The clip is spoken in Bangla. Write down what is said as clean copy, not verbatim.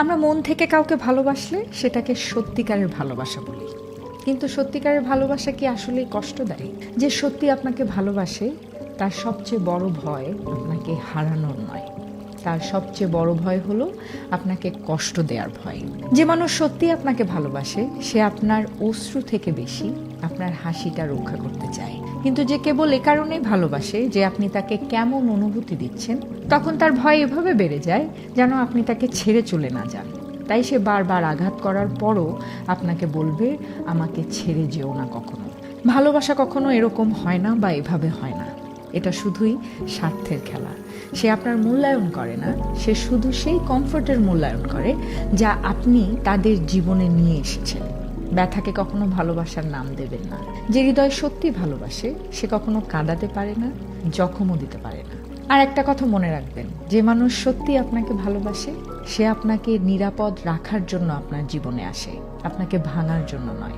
আমরা মন থেকে কাউকে ভালোবাসলে সেটাকে সত্যিকারের ভালোবাসা বলি, কিন্তু সত্যিকারের ভালোবাসা কি আসলেই কষ্ট দেয়? যে সত্যি আপনাকে ভালোবাসে তার সবচেয়ে বড় ভয় আপনাকে হারানোর নয়, তার সবচেয়ে বড় ভয় হলো আপনাকে কষ্ট দেওয়ার ভয়। যে মানুষ সত্যি আপনাকে ভালোবাসে সে আপনার অশ্রু থেকে বেশি আপনার হাসিটা রক্ষা করতে চায়, কিন্তু যে কেবল এ কারণেই ভালোবাসে যে আপনি তাকে কেমন অনুভূতি দিচ্ছেন, তখন তার ভয় এভাবে বেড়ে যায় যেন আপনি তাকে ছেড়ে চলে না যান। তাই সে বারবার আঘাত করার পরও আপনাকে বলবে, আমাকে ছেড়ে যেও না কখনো। ভালোবাসা কখনো এরকম হয় না বা এভাবে হয় না, এটা শুধুই স্বার্থের খেলা। সে আপনার মূল্যায়ন করে না, সে শুধু সেই কমফোর্টের মূল্যায়ন করে যা আপনি তাদের জীবনে নিয়ে এসেছেন। ব্যথাকে কখনো ভালোবাসার নাম দেবেন না। যে হৃদয় সত্যি ভালোবাসে সে কখনো কাঁদাতে পারে না, জখমও দিতে পারে না। আর একটা কথা মনে রাখবেন, যে মানুষ সত্যি আপনাকে ভালোবাসে সে আপনাকে নিরাপদ রাখার জন্য আপনার জীবনে আসে, আপনাকে ভাঙার জন্য নয়।